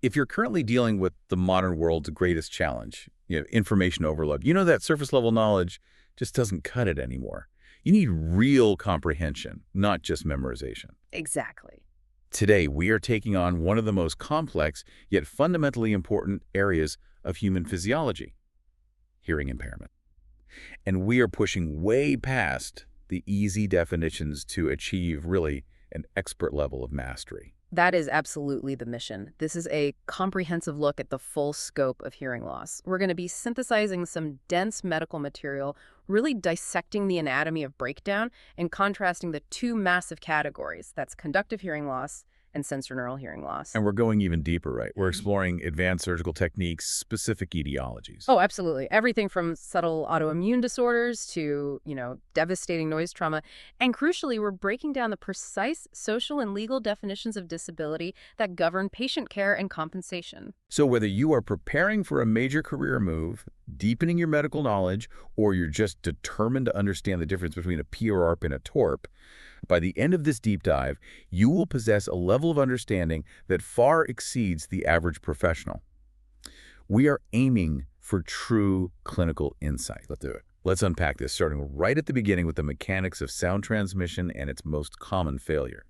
if you're currently dealing with the modern world's greatest challenge, information overload, that surface level knowledge just doesn't cut it anymore. You need real comprehension, not just memorization. Exactly. Today, we are taking on one of the most complex yet fundamentally important areas of human physiology, hearing impairment. And we are pushing way past the easy definitions to achieve really an expert level of mastery. That is absolutely the mission. This is a comprehensive look at the full scope of hearing loss. We're going to be synthesizing some dense medical material, really dissecting the anatomy of breakdown and contrasting the two massive categories. That's conductive hearing loss and sensorineural hearing loss. And we're going even deeper, right? We're exploring advanced surgical techniques, specific etiologies. Oh, absolutely. Everything from subtle autoimmune disorders to, devastating noise trauma. And crucially, we're breaking down the precise social and legal definitions of disability that govern patient care and compensation. So whether you are preparing for a major career move, deepening your medical knowledge, or you're just determined to understand the difference between a PRRP and a TORP, by the end of this deep dive, you will possess a level of understanding that far exceeds the average professional. We are aiming for true clinical insight. Let's do it. Let's unpack this, starting right at the beginning with the mechanics of sound transmission and its most common failure,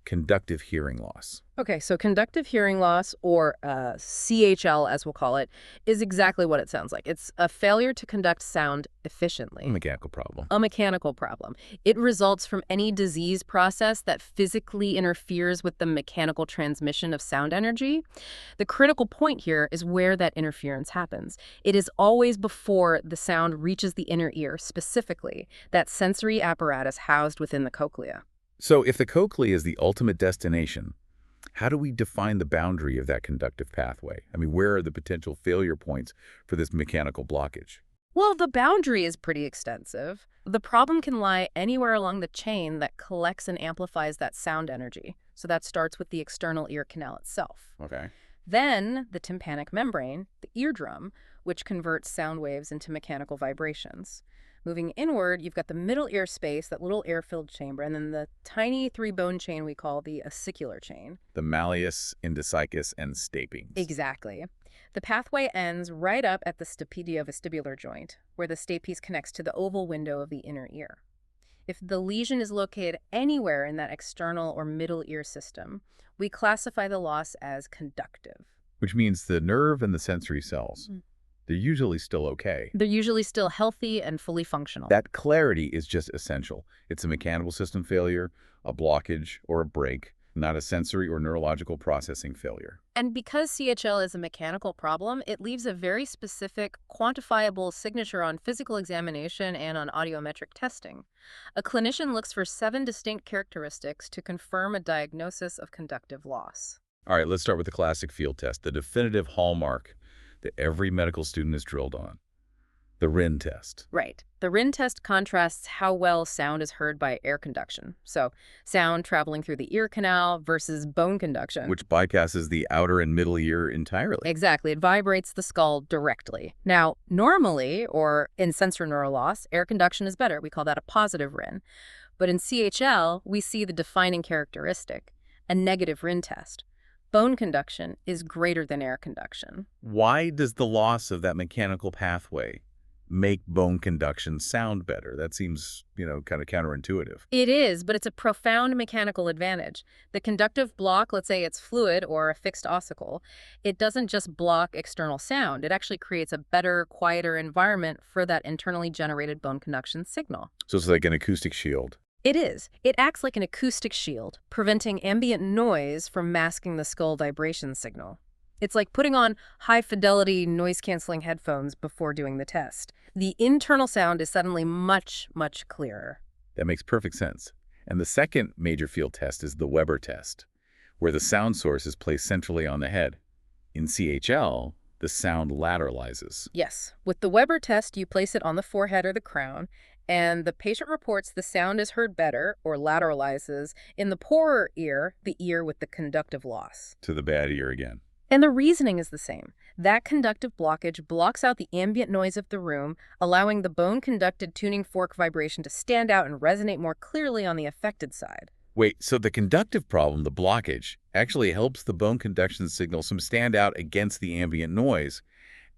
conductive hearing loss. Okay, so conductive hearing loss, or CHL as we'll call it, is exactly what it sounds like. It's a failure to conduct sound efficiently. A mechanical problem. A mechanical problem. It results from any disease process that physically interferes with the mechanical transmission of sound energy. The critical point here is where that interference happens. It is always before the sound reaches the inner ear, specifically that sensory apparatus housed within the cochlea. So if the cochlea is the ultimate destination, how do we define the boundary of that conductive pathway? I mean, where are the potential failure points for this mechanical blockage? Well, the boundary is pretty extensive. The problem can lie anywhere along the chain that collects and amplifies that sound energy. So that starts with the external ear canal itself. Okay. Then the tympanic membrane, the eardrum, which converts sound waves into mechanical vibrations. Moving inward, you've got the middle ear space, that little air-filled chamber, and then the tiny three-bone chain we call the ossicular chain. The malleus, indicicus, and stapes. Exactly. The pathway ends right up at the stapediovestibular joint, where the stapes connects to the oval window of the inner ear. If the lesion is located anywhere in that external or middle ear system, we classify the loss as conductive. Which means the nerve and the sensory cells. They're usually still okay. They're usually still healthy and fully functional. That clarity is just essential. It's a mechanical system failure, a blockage, or a break, not a sensory or neurological processing failure. And because CHL is a mechanical problem, it leaves a very specific, quantifiable signature on physical examination and on audiometric testing. A clinician looks for 7 distinct characteristics to confirm a diagnosis of conductive loss. All right, let's start with the classic field test, the definitive hallmark that every medical student is drilled on, the Rinne test. Right. The Rinne test contrasts how well sound is heard by air conduction. So sound traveling through the ear canal versus bone conduction. Which bypasses the outer and middle ear entirely. Exactly. It vibrates the skull directly. Now, normally, or in sensorineural loss, air conduction is better. We call that a positive Rinne. But in CHL, we see the defining characteristic, a negative Rinne test. Bone conduction is greater than air conduction. Why does the loss of that mechanical pathway make bone conduction sound better? That seems, kind of counterintuitive. It is, but it's a profound mechanical advantage. The conductive block, let's say it's fluid or a fixed ossicle, it doesn't just block external sound. It actually creates a better, quieter environment for that internally generated bone conduction signal. So it's like an acoustic shield. It is. It acts like an acoustic shield, preventing ambient noise from masking the skull vibration signal. It's like putting on high-fidelity noise-canceling headphones before doing the test. The internal sound is suddenly much, much clearer. That makes perfect sense. And the second major field test is the Weber test, where the sound source is placed centrally on the head. In CHL, the sound lateralizes. Yes. With the Weber test, you place it on the forehead or the crown, and the patient reports the sound is heard better, or lateralizes, in the poorer ear, the ear with the conductive loss. To the bad ear again. And the reasoning is the same. That conductive blockage blocks out the ambient noise of the room, allowing the bone-conducted tuning fork vibration to stand out and resonate more clearly on the affected side. Wait, so the conductive problem, the blockage, actually helps the bone conduction signal stand out against the ambient noise.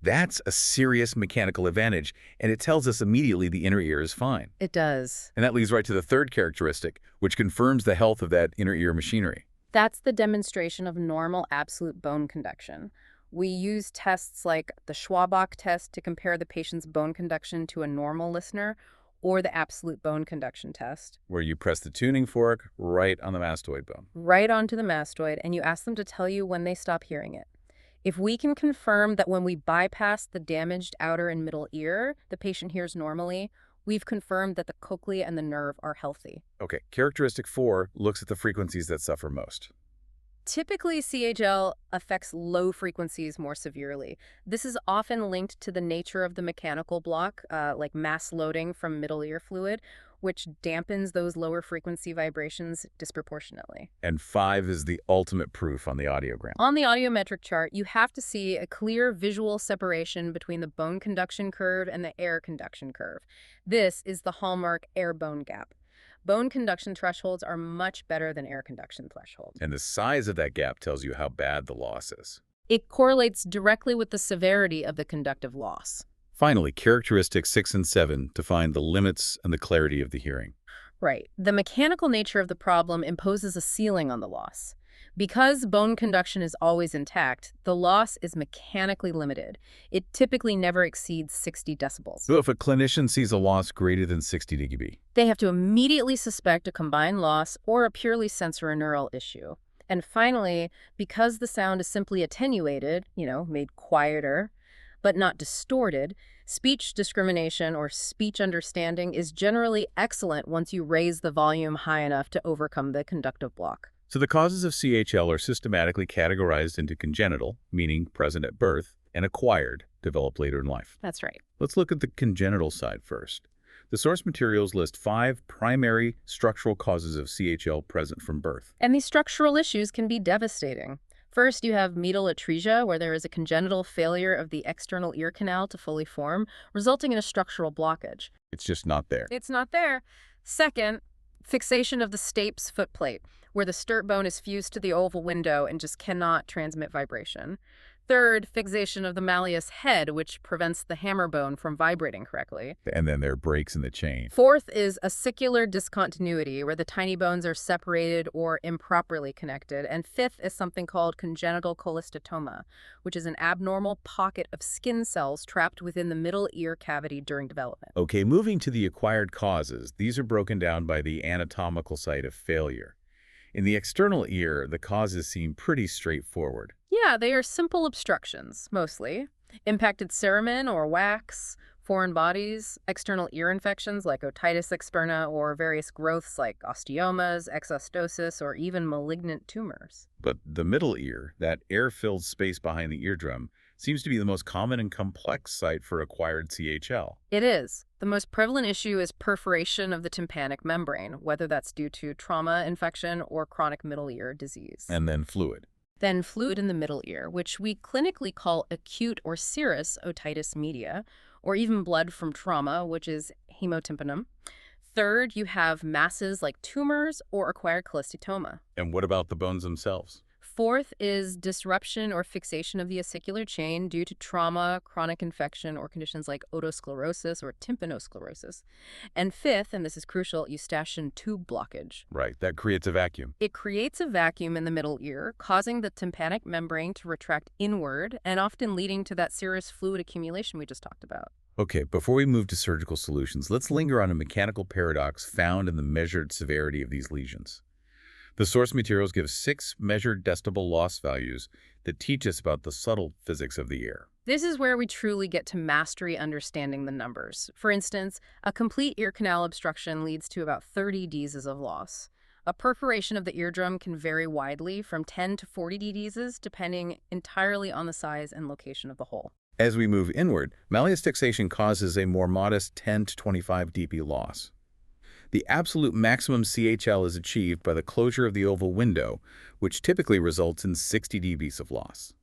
That's a serious mechanical advantage, and it tells us immediately the inner ear is fine. It does. And that leads right to the third characteristic, which confirms the health of that inner ear machinery. That's the demonstration of normal absolute bone conduction. We use tests like the Schwabach test to compare the patient's bone conduction to a normal listener, or the absolute bone conduction test. Where you press the tuning fork right on the mastoid bone. Right onto the mastoid, and you ask them to tell you when they stop hearing it. If we can confirm that when we bypass the damaged outer and middle ear, the patient hears normally, we've confirmed that the cochlea and the nerve are healthy. Okay, characteristic 4 looks at the frequencies that suffer most. Typically, CHL affects low frequencies more severely. This is often linked to the nature of the mechanical block, like mass loading from middle ear fluid, which dampens those lower frequency vibrations disproportionately. And 5 is the ultimate proof on the audiogram. On the audiometric chart, you have to see a clear visual separation between the bone conduction curve and the air conduction curve. This is the hallmark air-bone gap. Bone conduction thresholds are much better than air conduction thresholds. And the size of that gap tells you how bad the loss is. It correlates directly with the severity of the conductive loss. Finally, characteristics 6 and 7 define the limits and the clarity of the hearing. Right. The mechanical nature of the problem imposes a ceiling on the loss. Because bone conduction is always intact, the loss is mechanically limited. It typically never exceeds 60 decibels. So if a clinician sees a loss greater than 60 dB, they have to immediately suspect a combined loss or a purely sensorineural issue. And finally, because the sound is simply attenuated, made quieter, but not distorted, speech discrimination or speech understanding is generally excellent once you raise the volume high enough to overcome the conductive block. So the causes of CHL are systematically categorized into congenital, meaning present at birth, and acquired, developed later in life. That's right. Let's look at the congenital side first. The source materials list 5 primary structural causes of CHL present from birth. And these structural issues can be devastating. First, you have medial atresia, where there is a congenital failure of the external ear canal to fully form, resulting in a structural blockage. It's just not there. It's not there. Second, fixation of the stapes footplate, where the sturt bone is fused to the oval window and just cannot transmit vibration. Third, fixation of the malleus head, which prevents the hammer bone from vibrating correctly. And then there are breaks in the chain. Fourth is ossicular discontinuity, where the tiny bones are separated or improperly connected. And fifth is something called congenital cholesteatoma, which is an abnormal pocket of skin cells trapped within the middle ear cavity during development. Okay, moving to the acquired causes, these are broken down by the anatomical site of failure. In the external ear, the causes seem pretty straightforward. Yeah, they are simple obstructions, mostly. Impacted cerumen or wax, foreign bodies, external ear infections like otitis externa, or various growths like osteomas, exostosis, or even malignant tumors. But the middle ear, that air-filled space behind the eardrum, seems to be the most common and complex site for acquired CHL. It is. The most prevalent issue is perforation of the tympanic membrane, whether that's due to trauma, infection, or chronic middle ear disease. And then fluid. Then fluid in the middle ear, which we clinically call acute or serous otitis media, or even blood from trauma, which is hemotympanum. Third, you have masses like tumors or acquired cholesteatoma. And what about the bones themselves? Fourth is disruption or fixation of the ossicular chain due to trauma, chronic infection, or conditions like otosclerosis or tympanosclerosis. And fifth, and this is crucial, eustachian tube blockage. Right, that creates a vacuum. It creates a vacuum in the middle ear, causing the tympanic membrane to retract inward and often leading to that serous fluid accumulation we just talked about. Okay, before we move to surgical solutions, let's linger on a mechanical paradox found in the measured severity of these lesions. The source materials give 6 measured decibel loss values that teach us about the subtle physics of the ear. This is where we truly get to mastery understanding the numbers. For instance, a complete ear canal obstruction leads to about 30 dBs of loss. A perforation of the eardrum can vary widely from 10 to 40 dBs, depending entirely on the size and location of the hole. As we move inward, malleus fixation causes a more modest 10 to 25 dB loss. The absolute maximum CHL is achieved by the closure of the oval window, which typically results in 60 dBs of loss.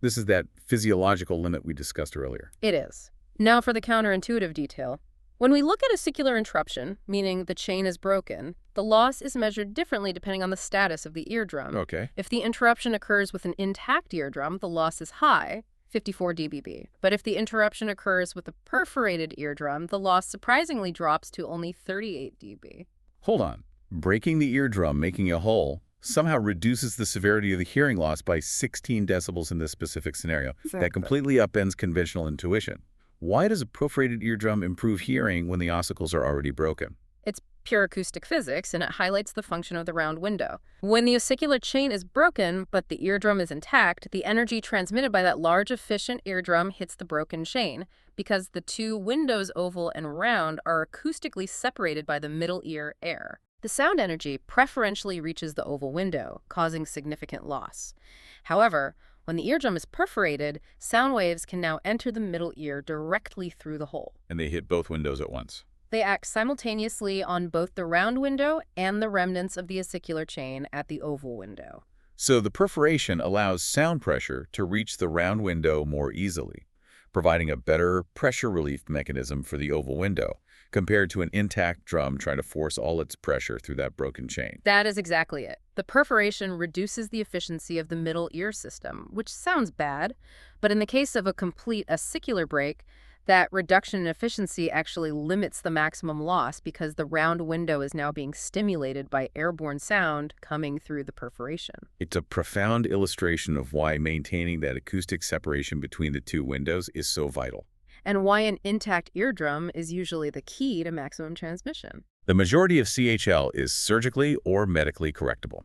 This is that physiological limit we discussed earlier. It is. Now for the counterintuitive detail. When we look at ossicular interruption, meaning the chain is broken, the loss is measured differently depending on the status of the eardrum. Okay. If the interruption occurs with an intact eardrum, the loss is high, 54 dBb. But if the interruption occurs with a perforated eardrum, the loss surprisingly drops to only 38 dB. Hold on. Breaking the eardrum, making a hole, somehow reduces the severity of the hearing loss by 16 decibels in this specific scenario. That completely upends conventional intuition. Why does a perforated eardrum improve hearing when the ossicles are already broken? It's pure acoustic physics, and it highlights the function of the round window. When the ossicular chain is broken, but the eardrum is intact, the energy transmitted by that large, efficient eardrum hits the broken chain, because the two windows, oval and round, are acoustically separated by the middle ear air. The sound energy preferentially reaches the oval window, causing significant loss. However, when the eardrum is perforated, sound waves can now enter the middle ear directly through the hole. And they hit both windows at once. They act simultaneously on both the round window and the remnants of the ossicular chain at the oval window. So the perforation allows sound pressure to reach the round window more easily, providing a better pressure relief mechanism for the oval window, compared to an intact drum trying to force all its pressure through that broken chain. That is exactly it. The perforation reduces the efficiency of the middle ear system, which sounds bad, but in the case of a complete ossicular break, that reduction in efficiency actually limits the maximum loss because the round window is now being stimulated by airborne sound coming through the perforation. It's a profound illustration of why maintaining that acoustic separation between the two windows is so vital. And why an intact eardrum is usually the key to maximum transmission. The majority of CHL is surgically or medically correctable.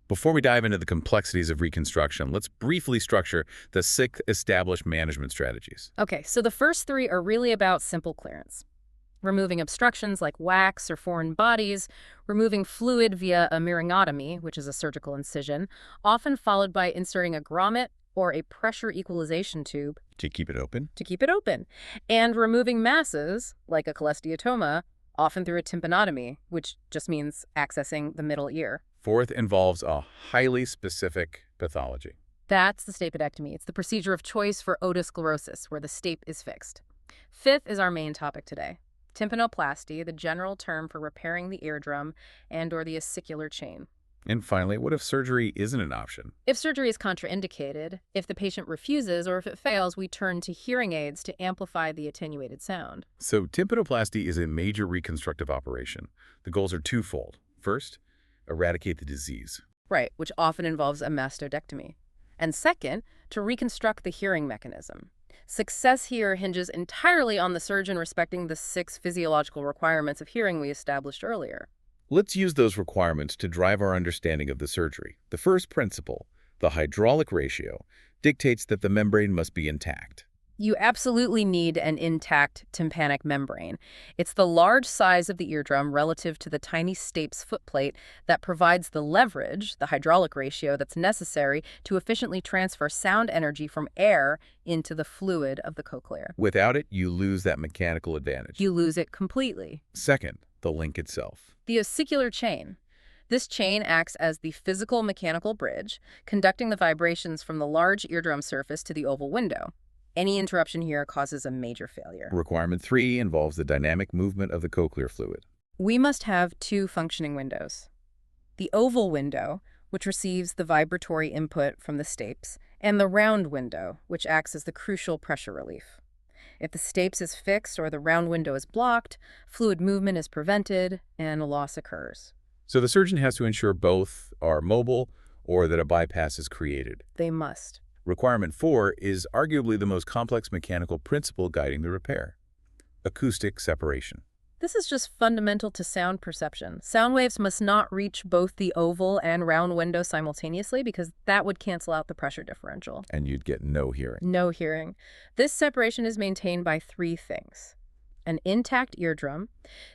Before we dive into the complexities of reconstruction, let's briefly structure the 6 established management strategies. Okay, so the first 3 are really about simple clearance. Removing obstructions like wax or foreign bodies, removing fluid via a myringotomy, which is a surgical incision, often followed by inserting a grommet or a pressure equalization tube To keep it open? and removing masses, like a cholesteatoma, often through a tympanotomy, which just means accessing the middle ear. 4th involves a highly specific pathology. That's the stapedectomy. It's the procedure of choice for otosclerosis, where the stape is fixed. 5th is our main topic today. Tympanoplasty, the general term for repairing the eardrum and/or the ossicular chain. And finally, what if surgery isn't an option? If surgery is contraindicated, if the patient refuses, or if it fails, we turn to hearing aids to amplify the attenuated sound. So tympanoplasty is a major reconstructive operation. The goals are twofold. First, eradicate the disease. Right, which often involves a mastodectomy. And second, to reconstruct the hearing mechanism. Success here hinges entirely on the surgeon respecting the 6 physiological requirements of hearing we established earlier. Let's use those requirements to drive our understanding of the surgery. The first principle, the hydraulic ratio, dictates that the membrane must be intact. You absolutely need an intact tympanic membrane. It's the large size of the eardrum relative to the tiny stape's footplate that provides the leverage, the hydraulic ratio, that's necessary to efficiently transfer sound energy from air into the fluid of the cochlea. Without it, you lose that mechanical advantage. You lose it completely. Second, the link itself. The ossicular chain. This chain acts as the physical mechanical bridge, conducting the vibrations from the large eardrum surface to the oval window. Any interruption here causes a major failure. Requirement 3 involves the dynamic movement of the cochlear fluid. We must have 2 functioning windows. The oval window, which receives the vibratory input from the stapes, and the round window, which acts as the crucial pressure relief. If the stapes is fixed or the round window is blocked, fluid movement is prevented and a loss occurs. So the surgeon has to ensure both are mobile or that a bypass is created. They must. Requirement 4 is arguably the most complex mechanical principle guiding the repair: acoustic separation. This is just fundamental to sound perception. Sound waves must not reach both the oval and round window simultaneously because that would cancel out the pressure differential. And you'd get no hearing. No hearing. This separation is maintained by 3 things: an intact eardrum,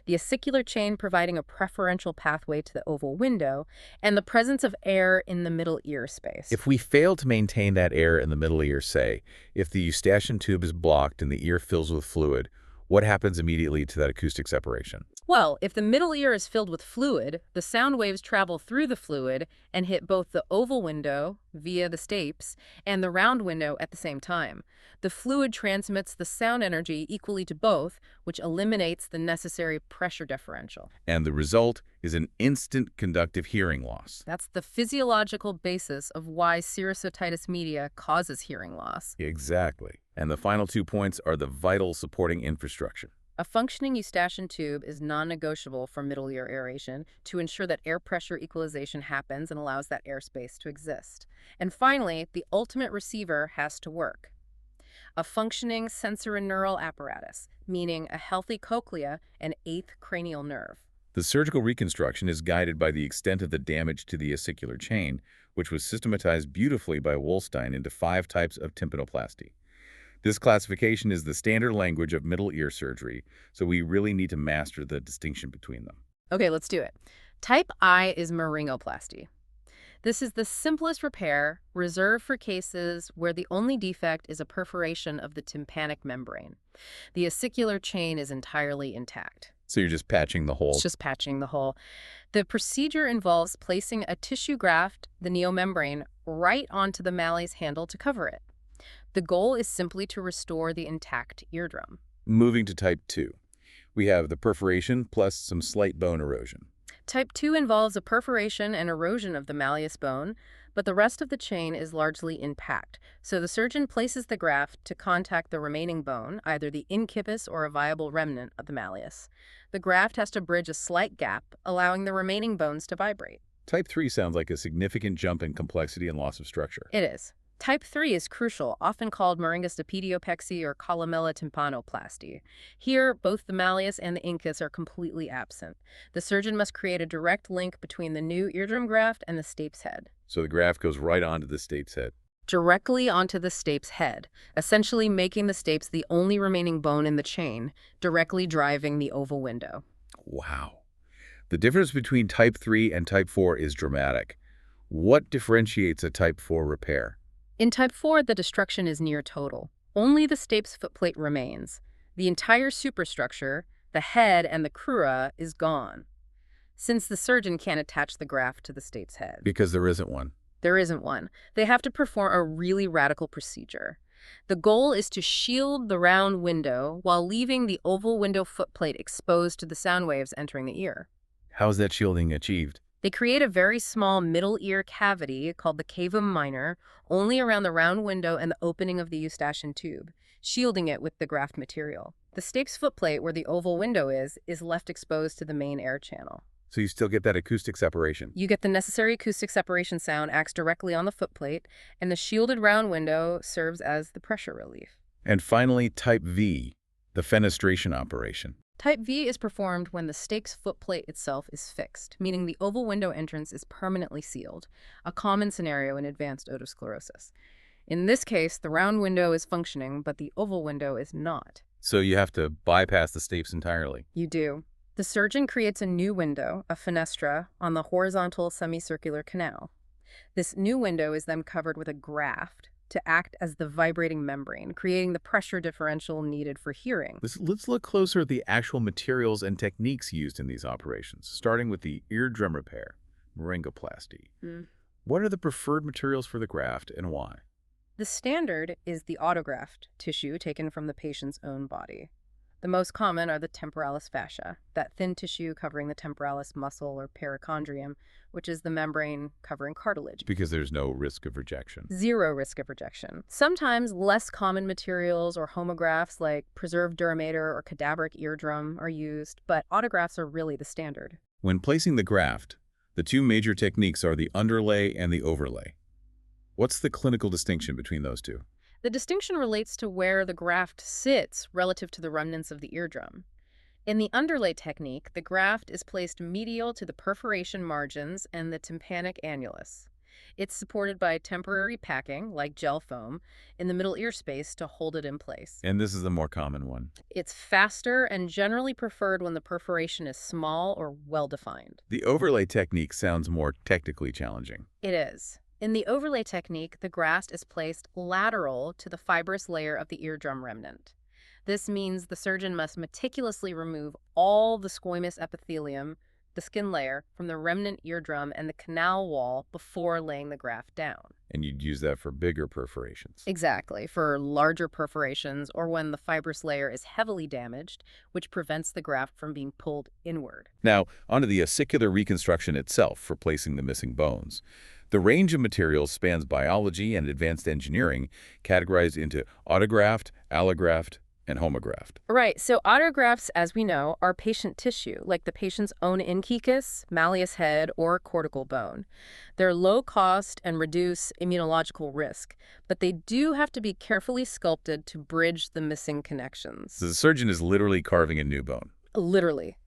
the ossicular chain providing a preferential pathway to the oval window, and the presence of air in the middle ear space. If we fail to maintain that air in the middle ear, say, if the eustachian tube is blocked and the ear fills with fluid, what happens immediately to that acoustic separation? Well, if the middle ear is filled with fluid, the sound waves travel through the fluid and hit both the oval window via the stapes and the round window at the same time. The fluid transmits the sound energy equally to both, which eliminates the necessary pressure differential. And the result is an instant conductive hearing loss. That's the physiological basis of why serous otitis media causes hearing loss. Exactly. And the final 2 points are the vital supporting infrastructure. A functioning eustachian tube is non-negotiable for middle ear aeration to ensure that air pressure equalization happens and allows that airspace to exist. And finally, the ultimate receiver has to work. A functioning sensorineural apparatus, meaning a healthy cochlea and 8th cranial nerve. The surgical reconstruction is guided by the extent of the damage to the ossicular chain, which was systematized beautifully by Wolstein into 5 types of tympanoplasty. This classification is the standard language of middle ear surgery, so we really need to master the distinction between them. Okay, let's do it. Type I is laryngoplasty. This is the simplest repair, reserved for cases where the only defect is a perforation of the tympanic membrane. The ossicular chain is entirely intact. So you're just patching the hole. It's just patching the hole. The procedure involves placing a tissue graft, the neomembrane, right onto the malleus handle to cover it. The goal is simply to restore the intact eardrum. Moving to type 2. We have the perforation plus some slight bone erosion. Type 2 involves a perforation and erosion of the malleus bone, but the rest of the chain is largely intact. So the surgeon places the graft to contact the remaining bone, either the incipus or a viable remnant of the malleus. The graft has to bridge a slight gap, allowing the remaining bones to vibrate. Type 3 sounds like a significant jump in complexity and loss of structure. It is. Type 3 is crucial, often called meringostopediopexy or columella tympanoplasty. Here, both the malleus and the incus are completely absent. The surgeon must create a direct link between the new eardrum graft and the stapes head. So the graft goes right onto the stapes head. Directly onto the stapes head, essentially making the stapes the only remaining bone in the chain, directly driving the oval window. Wow. The difference between type 3 and type 4 is dramatic. What differentiates a type 4 repair? In type 4, the destruction is near total. Only the stapes footplate remains. The entire superstructure, the head and the crura, is gone, since the surgeon can't attach the graft to the stapes head. Because there isn't one. There isn't one. They have to perform a really radical procedure. The goal is to shield the round window while leaving the oval window footplate exposed to the sound waves entering the ear. How is that shielding achieved? They create a very small middle ear cavity called the cavum minor, only around the round window and the opening of the eustachian tube, shielding it with the graft material. The stapes footplate, where the oval window is left exposed to the main air channel. So you still get that acoustic separation. You get the necessary acoustic separation. Sound acts directly on the footplate, and the shielded round window serves as the pressure relief. And finally, type V, the fenestration operation. Type V is performed when the stapes footplate itself is fixed, meaning the oval window entrance is permanently sealed, a common scenario in advanced otosclerosis. In this case, the round window is functioning, but the oval window is not. So you have to bypass the stapes entirely. You do. The surgeon creates a new window, a fenestra, on the horizontal semicircular canal. This new window is then covered with a graft to act as the vibrating membrane, creating the pressure differential needed for hearing. Let's look closer at the actual materials and techniques used in these operations, starting with the eardrum repair, laryngoplasty. What are the preferred materials for the graft and why? The standard is the autograft tissue taken from the patient's own body. The most common are the temporalis fascia, that thin tissue covering the temporalis muscle or perichondrium, which is the membrane covering cartilage. Because there's no risk of rejection. Zero risk of rejection. Sometimes less common materials or homografts like preserved duramater or cadaveric eardrum are used, but autografts are really the standard. When placing the graft, the two major techniques are the underlay and the overlay. What's the clinical distinction between those two? The distinction relates to where the graft sits relative to the remnants of the eardrum. In the underlay technique, the graft is placed medial to the perforation margins and the tympanic annulus. It's supported by temporary packing, like gel foam, in the middle ear space to hold it in place. And this is the more common one. It's faster and generally preferred when the perforation is small or well-defined. The overlay technique sounds more technically challenging. It is. In the overlay technique, the graft is placed lateral to the fibrous layer of the eardrum remnant. This means the surgeon must meticulously remove all the squamous epithelium, the skin layer, from the remnant eardrum and the canal wall before laying the graft down. And you'd use that for bigger perforations. Exactly, for larger perforations or when the fibrous layer is heavily damaged, which prevents the graft from being pulled inward. Now, onto the ossicular reconstruction itself for placing the missing bones. The range of materials spans biology and advanced engineering, categorized into autograft, allograft, and homograft. Right, so autografts, as we know, are patient tissue, like the patient's own incus, malleus head, or cortical bone. They're low cost and reduce immunological risk, but they do have to be carefully sculpted to bridge the missing connections. So the surgeon is literally carving a new bone. Literally.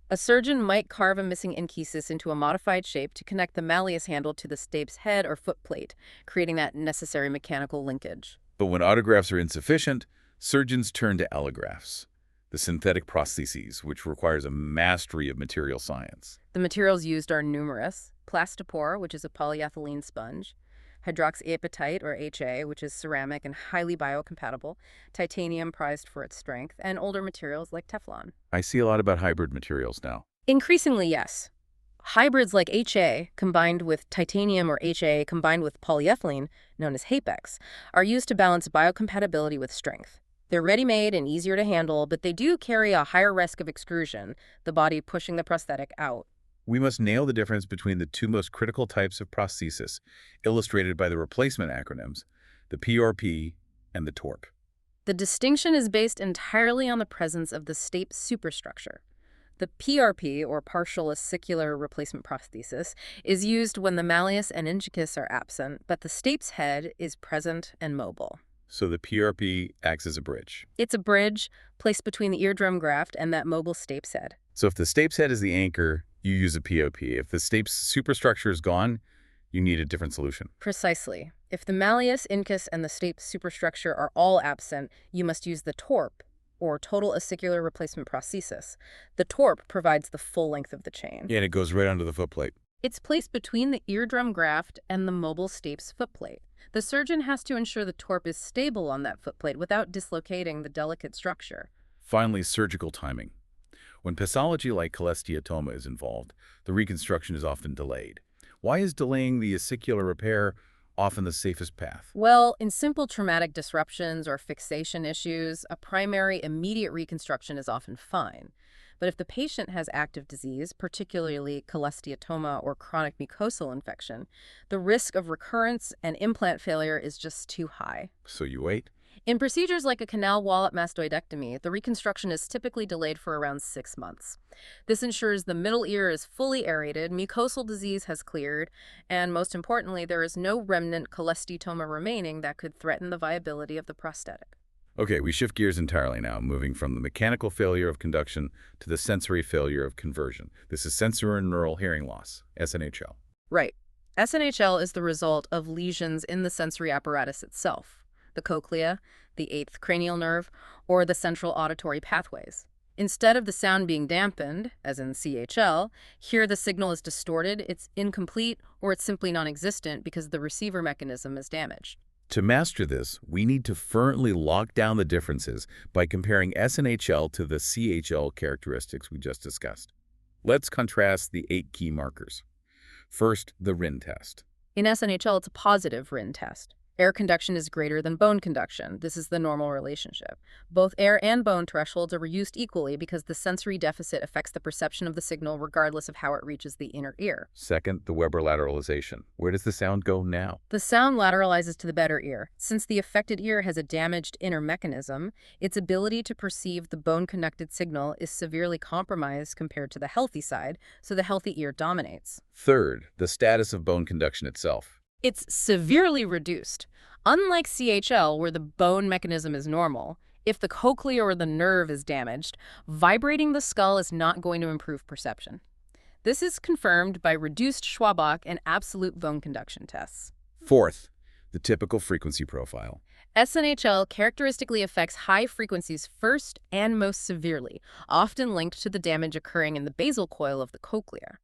A surgeon might carve a missing incus into a modified shape to connect the malleus handle to the stapes head or foot plate, creating that necessary mechanical linkage. But when autografts are insufficient, surgeons turn to allografts, the synthetic prostheses, which requires a mastery of material science. The materials used are numerous: plastipore, which is a polyethylene sponge; hydroxyapatite, or HA, which is ceramic and highly biocompatible; titanium, prized for its strength; and older materials like Teflon. I see a lot about hybrid materials now. Increasingly, yes. Hybrids like HA combined with titanium or HA combined with polyethylene, known as Hapex, are used to balance biocompatibility with strength. They're ready-made and easier to handle, but they do carry a higher risk of extrusion, the body pushing the prosthetic out. We must nail the difference between the two most critical types of prosthesis, illustrated by the replacement acronyms, the PRP and the TORP. The distinction is based entirely on the presence of the stape superstructure. The PRP, or partial ossicular replacement prosthesis, is used when the malleus and incus are absent, but the stape's head is present and mobile. So the PRP acts as a bridge. It's a bridge placed between the eardrum graft and that mobile stape's head. So if the stape's head is the anchor, you use a POP. If the stape's superstructure is gone, you need a different solution. Precisely. If the malleus, incus, and the stape superstructure are all absent, you must use the TORP, or total ossicular replacement prosthesis. The TORP provides the full length of the chain. Yeah, and it goes right onto the footplate. It's placed between the eardrum graft and the mobile stape's footplate. The surgeon has to ensure the TORP is stable on that footplate without dislocating the delicate structure. Finally, surgical timing. When pathology like cholesteatoma is involved, the reconstruction is often delayed. Why is delaying the ossicular repair often the safest path? Well, in simple traumatic disruptions or fixation issues, a primary immediate reconstruction is often fine. But if the patient has active disease, particularly cholesteatoma or chronic mucosal infection, the risk of recurrence and implant failure is just too high. So you wait? In procedures like a canal wallet mastoidectomy, the reconstruction is typically delayed for around 6 months. This ensures the middle ear is fully aerated, mucosal disease has cleared, and most importantly, there is no remnant cholesteatoma remaining that could threaten the viability of the prosthetic. Okay, we shift gears entirely now, moving from the mechanical failure of conduction to the sensory failure of conversion. This is sensorineural hearing loss, SNHL. Right. SNHL is the result of lesions in the sensory apparatus itself, the cochlea, the 8th cranial nerve, or the central auditory pathways. Instead of the sound being dampened, as in CHL, here the signal is distorted, it's incomplete, or it's simply non-existent because the receiver mechanism is damaged. To master this, we need to firmly lock down the differences by comparing SNHL to the CHL characteristics we just discussed. Let's contrast the 8 key markers. First, the Rinne test. In SNHL, it's a positive Rinne test. Air conduction is greater than bone conduction. This is the normal relationship. Both air and bone thresholds are reduced equally because the sensory deficit affects the perception of the signal regardless of how it reaches the inner ear. Second, the Weber lateralization. Where does the sound go now? The sound lateralizes to the better ear. Since the affected ear has a damaged inner mechanism, its ability to perceive the bone-conducted signal is severely compromised compared to the healthy side, so the healthy ear dominates. Third, the status of bone conduction itself. It's severely reduced. Unlike CHL, where the bone mechanism is normal, if the cochlea or the nerve is damaged, vibrating the skull is not going to improve perception. This is confirmed by reduced Schwabach and absolute bone conduction tests. Fourth, the typical frequency profile. SNHL characteristically affects high frequencies first and most severely, often linked to the damage occurring in the basal coil of the cochlea.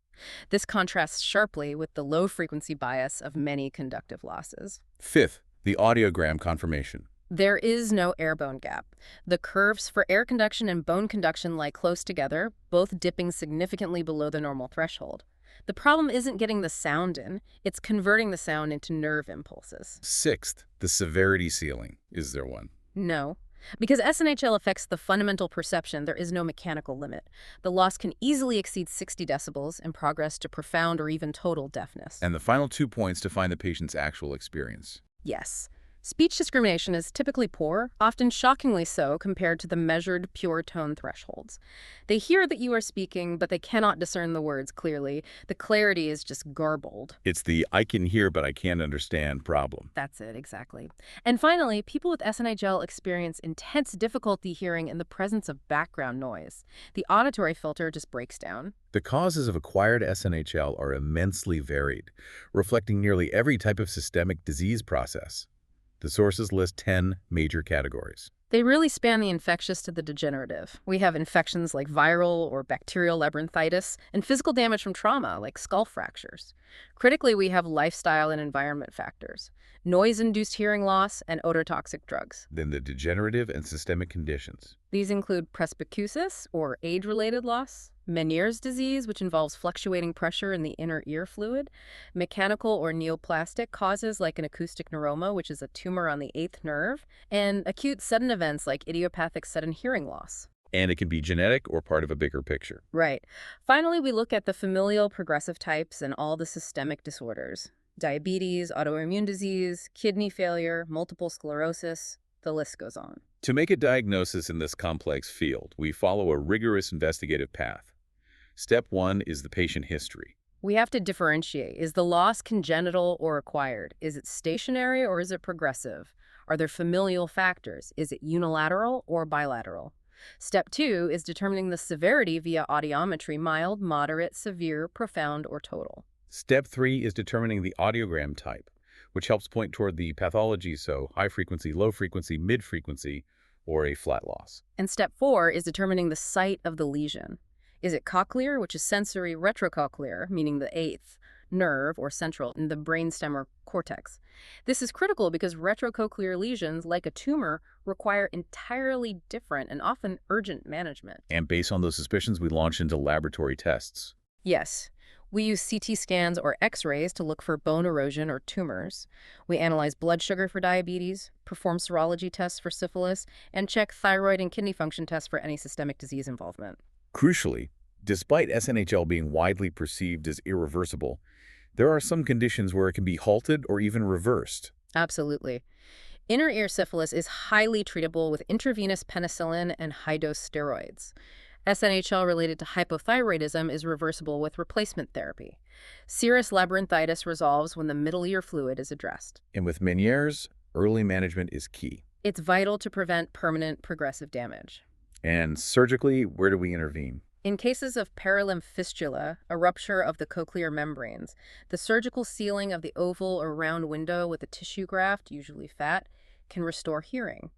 This contrasts sharply with the low-frequency bias of many conductive losses. Fifth, the audiogram confirmation. There is no air-bone gap. The curves for air conduction and bone conduction lie close together, both dipping significantly below the normal threshold. The problem isn't getting the sound in, it's converting the sound into nerve impulses. Sixth, the severity ceiling. Is there one? No. Because SNHL affects the fundamental perception, there is no mechanical limit. The loss can easily exceed 60 decibels and progress to profound or even total deafness. And the final 2 points define the patient's actual experience. Yes. Speech discrimination is typically poor, often shockingly so compared to the measured pure tone thresholds. They hear that you are speaking, but they cannot discern the words clearly. The clarity is just garbled. It's the I can hear but I can't understand problem. That's it, exactly. And finally, people with SNHL experience intense difficulty hearing in the presence of background noise. The auditory filter just breaks down. The causes of acquired SNHL are immensely varied, reflecting nearly every type of systemic disease process. The sources list 10 major categories. They really span the infectious to the degenerative. We have infections like viral or bacterial labyrinthitis and physical damage from trauma like skull fractures. Critically, we have lifestyle and environment factors, noise-induced hearing loss, and ototoxic drugs. Then the degenerative and systemic conditions. These include presbycusis, or age-related loss, Meniere's disease, which involves fluctuating pressure in the inner ear fluid, mechanical or neoplastic causes like an acoustic neuroma, which is a tumor on the 8th nerve, and acute sudden events like idiopathic sudden hearing loss. And it can be genetic or part of a bigger picture. Right. Finally, we look at the familial progressive types and all the systemic disorders. Diabetes, autoimmune disease, kidney failure, multiple sclerosis, the list goes on. To make a diagnosis in this complex field, we follow a rigorous investigative path. Step 1 is the patient history. We have to differentiate. Is the loss congenital or acquired? Is it stationary or is it progressive? Are there familial factors? Is it unilateral or bilateral? Step 2 is determining the severity via audiometry: mild, moderate, severe, profound, or total. Step 3 is determining the audiogram type, which helps point toward the pathology, so high frequency, low frequency, mid frequency, or a flat loss. And step 4 is determining the site of the lesion. Is it cochlear, which is sensory retrocochlear, meaning the 8th nerve or central in the brainstem or cortex? This is critical because retrocochlear lesions, like a tumor, require entirely different and often urgent management. And based on those suspicions, we launch into laboratory tests. Yes. We use CT scans or X-rays to look for bone erosion or tumors. We analyze blood sugar for diabetes, perform serology tests for syphilis, and check thyroid and kidney function tests for any systemic disease involvement. Crucially, despite SNHL being widely perceived as irreversible, there are some conditions where it can be halted or even reversed. Absolutely. Inner ear syphilis is highly treatable with intravenous penicillin and high-dose steroids. SNHL related to hypothyroidism is reversible with replacement therapy. Serous labyrinthitis resolves when the middle ear fluid is addressed. And with Meniere's, early management is key. It's vital to prevent permanent progressive damage. And surgically, where do we intervene? In cases of perilimb fistula, a rupture of the cochlear membranes, the surgical sealing of the oval or round window with a tissue graft, usually fat, can restore hearing.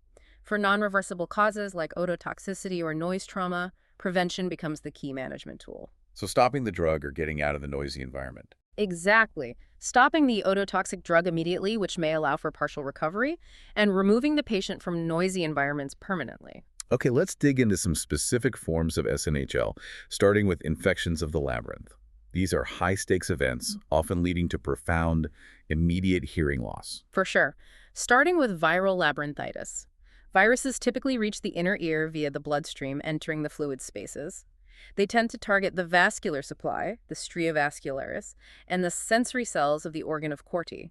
For non-reversible causes like ototoxicity or noise trauma, prevention becomes the key management tool. So stopping the drug or getting out of the noisy environment. Exactly. Stopping the ototoxic drug immediately, which may allow for partial recovery, and removing the patient from noisy environments permanently. Okay, let's dig into some specific forms of SNHL, starting with infections of the labyrinth. These are high-stakes events, often leading to profound, immediate hearing loss. For sure. Starting with viral labyrinthitis. Viruses typically reach the inner ear via the bloodstream, entering the fluid spaces. They tend to target the vascular supply, the stria vascularis, and the sensory cells of the organ of Corti.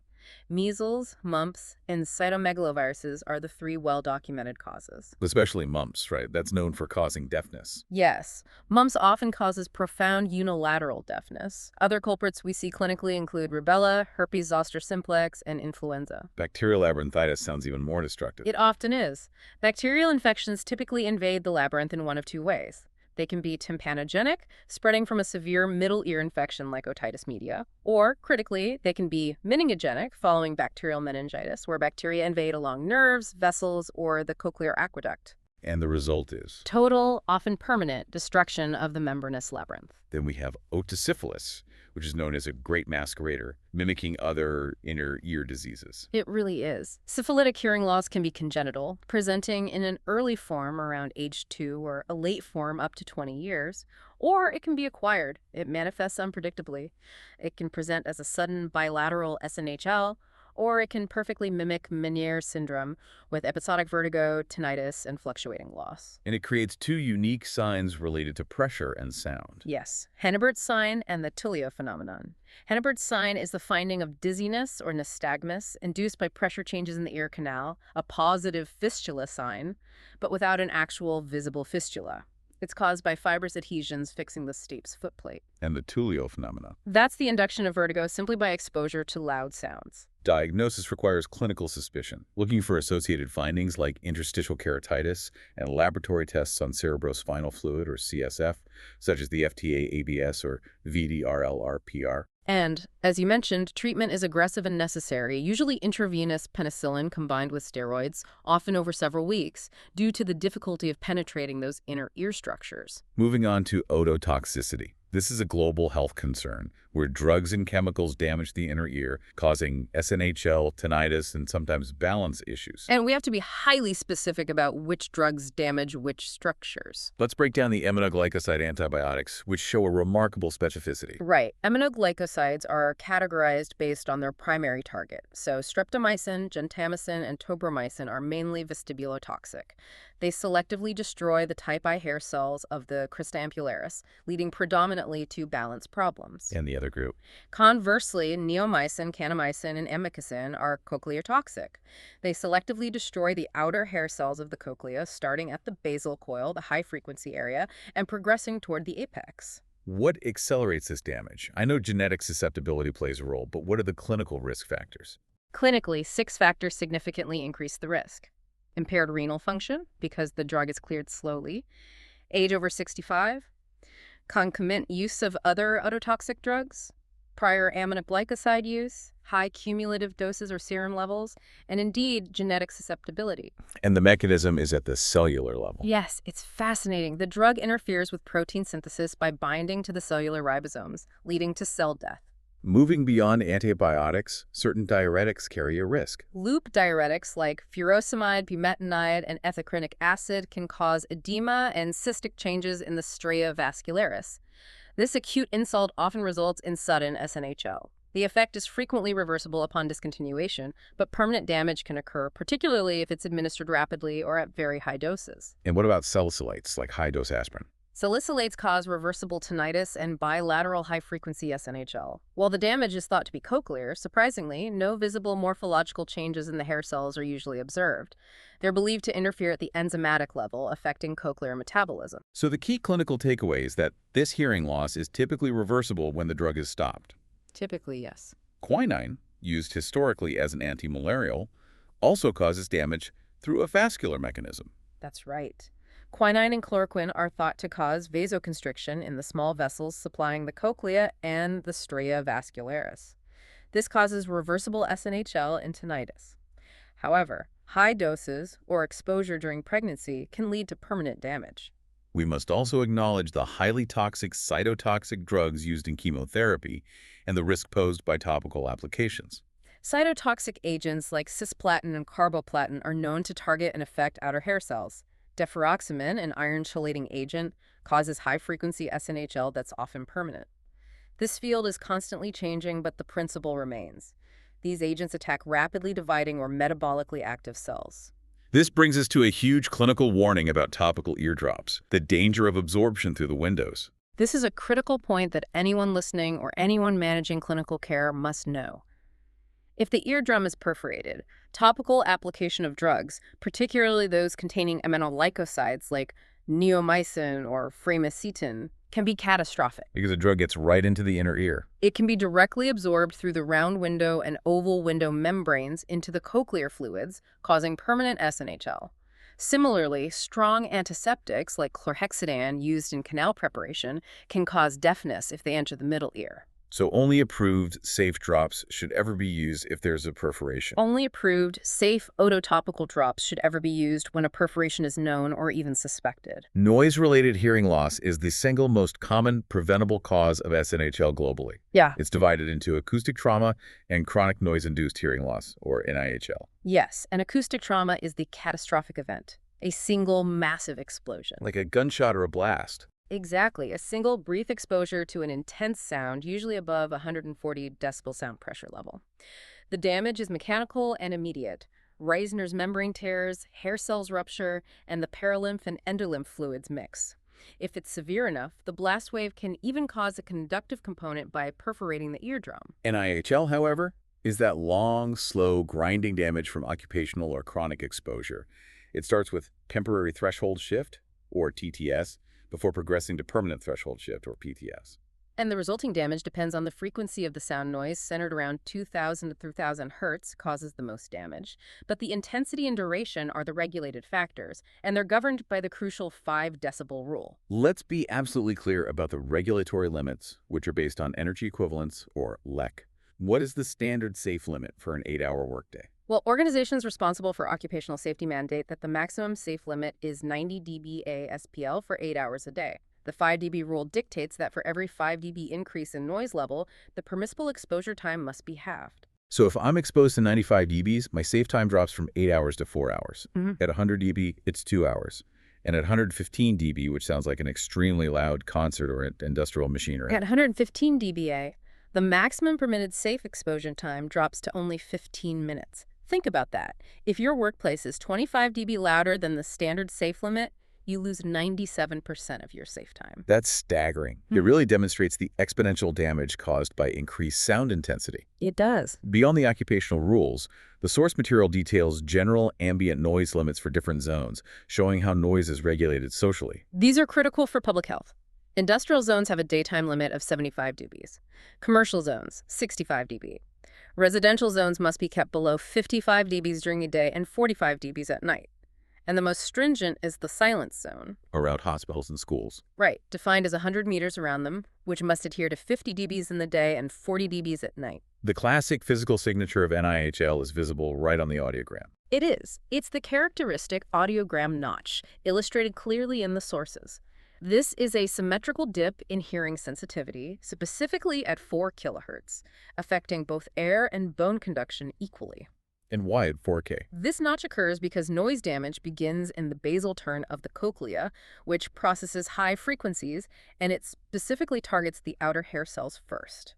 Measles, mumps, and cytomegaloviruses are the 3 well-documented causes. Especially mumps, right? That's known for causing deafness. Yes, mumps often causes profound unilateral deafness. Other culprits we see clinically include rubella, herpes zoster simplex, and influenza. Bacterial labyrinthitis sounds even more destructive. It often is. Bacterial infections typically invade the labyrinth in one of 2 ways. They can be tympanogenic, spreading from a severe middle ear infection like otitis media, or, critically, they can be meningogenic, following bacterial meningitis, where bacteria invade along nerves, vessels, or the cochlear aqueduct. And the result is? Total, often permanent, destruction of the membranous labyrinth. Then we have otosyphilis, which is known as a great masquerader, mimicking other inner ear diseases. It really is. Syphilitic hearing loss can be congenital, presenting in an early form around age 2 or a late form up to 20 years, or it can be acquired. It manifests unpredictably. It can present as a sudden bilateral SNHL, or it can perfectly mimic Meniere's syndrome with episodic vertigo, tinnitus, and fluctuating loss. And it creates two unique signs related to pressure and sound. Yes, Hennebert's sign and the Tullio phenomenon. Hennebert's sign is the finding of dizziness or nystagmus induced by pressure changes in the ear canal, a positive fistula sign, but without an actual visible fistula. It's caused by fibrous adhesions fixing the stapes footplate. And the Tullio phenomena. That's the induction of vertigo simply by exposure to loud sounds. Diagnosis requires clinical suspicion, looking for associated findings like interstitial keratitis and laboratory tests on cerebrospinal fluid or CSF, such as the FTA-ABS or VDRL-RPR. And, as you mentioned, treatment is aggressive and necessary, usually intravenous penicillin combined with steroids, often over several weeks, due to the difficulty of penetrating those inner ear structures. Moving on to ototoxicity. This is a global health concern where drugs and chemicals damage the inner ear, causing SNHL, tinnitus, and sometimes balance issues. And we have to be highly specific about which drugs damage which structures. Let's break down the aminoglycoside antibiotics, which show a remarkable specificity. Right. Aminoglycosides are categorized based on their primary target. So streptomycin, gentamicin, and tobramycin are mainly vestibulotoxic. They selectively destroy the type I hair cells of the crista ampularis, leading predominantly to balance problems. And the other group. Conversely, neomycin, kanamycin, and amikacin are cochlear toxic. They selectively destroy the outer hair cells of the cochlea, starting at the basal coil, the high-frequency area, and progressing toward the apex. What accelerates this damage? I know genetic susceptibility plays a role, but what are the clinical risk factors? Clinically, 6 factors significantly increase the risk. Impaired renal function, because the drug is cleared slowly. Age over 65. Concomitant use of other ototoxic drugs. Prior aminoglycoside use. High cumulative doses or serum levels. And indeed, genetic susceptibility. And the mechanism is at the cellular level. Yes, it's fascinating. The drug interferes with protein synthesis by binding to the cellular ribosomes, leading to cell death. Moving beyond antibiotics, certain diuretics carry a risk. Loop diuretics like furosemide, bumetanide, and ethacrynic acid can cause edema and cystic changes in the stria vascularis. This acute insult often results in sudden SNHL. The effect is frequently reversible upon discontinuation, but permanent damage can occur, particularly if it's administered rapidly or at very high doses. And what about salicylates, like high-dose aspirin? Salicylates cause reversible tinnitus and bilateral high-frequency SNHL. While the damage is thought to be cochlear, surprisingly, no visible morphological changes in the hair cells are usually observed. They're believed to interfere at the enzymatic level, affecting cochlear metabolism. So the key clinical takeaway is that this hearing loss is typically reversible when the drug is stopped. Typically, yes. Quinine, used historically as an antimalarial, also causes damage through a vascular mechanism. That's right. Quinine and chloroquine are thought to cause vasoconstriction in the small vessels supplying the cochlea and the stria vascularis. This causes reversible SNHL and tinnitus. However, high doses or exposure during pregnancy can lead to permanent damage. We must also acknowledge the highly toxic cytotoxic drugs used in chemotherapy and the risk posed by topical applications. Cytotoxic agents like cisplatin and carboplatin are known to target and affect outer hair cells. Deferoxamine, an iron chelating agent, causes high-frequency SNHL that's often permanent. This field is constantly changing, but the principle remains. These agents attack rapidly dividing or metabolically active cells. This brings us to a huge clinical warning about topical eardrops, the danger of absorption through the windows. This is a critical point that anyone listening or anyone managing clinical care must know. If the eardrum is perforated, topical application of drugs, particularly those containing aminoglycosides like neomycin or framacetin, can be catastrophic. Because the drug gets right into the inner ear. It can be directly absorbed through the round window and oval window membranes into the cochlear fluids, causing permanent SNHL. Similarly, strong antiseptics like chlorhexidine used in canal preparation can cause deafness if they enter the middle ear. So only approved safe drops should ever be used if there's a perforation. Only approved, safe ototopical drops should ever be used when a perforation is known or even suspected. Noise-related hearing loss is the single most common preventable cause of SNHL globally. Yeah. It's divided into acoustic trauma and chronic noise-induced hearing loss, or NIHL. Yes, and acoustic trauma is the catastrophic event, a single massive explosion. Like a gunshot or a blast. Exactly, a single brief exposure to an intense sound, usually above 140 decibel sound pressure level. The damage is mechanical and immediate. Reisner's membrane tears, hair cells rupture, and the paralymph and endolymph fluids mix. If it's severe enough, the blast wave can even cause a conductive component by perforating the eardrum. NIHL, however, is that long, slow, grinding damage from occupational or chronic exposure. It starts with temporary threshold shift, or TTS, before progressing to permanent threshold shift, or PTS. And the resulting damage depends on the frequency of the sound noise, centered around 2,000 to 3,000 hertz, causes the most damage. But the intensity and duration are the regulated factors, and they're governed by the crucial 5 decibel rule. Let's be absolutely clear about the regulatory limits, which are based on energy equivalence, or LEC. What is the standard safe limit for an 8-hour workday? Well, organizations responsible for occupational safety mandate that the maximum safe limit is 90 dBA SPL for 8 hours a day. The 5 dB rule dictates that for every 5 dB increase in noise level, the permissible exposure time must be halved. So if I'm exposed to 95 dBs, my safe time drops from 8 hours to 4 hours. At 100 dB, it's 2 hours. And at 115 dB, which sounds like an extremely loud concert or industrial machinery. At 115 dBA, the maximum permitted safe exposure time drops to only 15 minutes. Think about that. If your workplace is 25 dB louder than the standard safe limit, you lose 97% of your safe time. That's staggering. It really demonstrates the exponential damage caused by increased sound intensity. It does. Beyond the occupational rules, the source material details general ambient noise limits for different zones, showing how noise is regulated socially. These are critical for public health. Industrial zones have a daytime limit of 75 dBs. Commercial zones, 65 dB. Residential zones must be kept below 55 dBs during the day and 45 dBs at night. And the most stringent is the silence zone. Around hospitals and schools. Right, defined as 100 meters around them, which must adhere to 50 dBs in the day and 40 dBs at night. The classic physical signature of NIHL is visible right on the audiogram. It is. It's the characteristic audiogram notch, illustrated clearly in the sources. This is a symmetrical dip in hearing sensitivity, specifically at 4 kilohertz, affecting both air and bone conduction equally. And why at 4K? This notch occurs because noise damage begins in the basal turn of the cochlea, which processes high frequencies, and it specifically targets the outer hair cells first.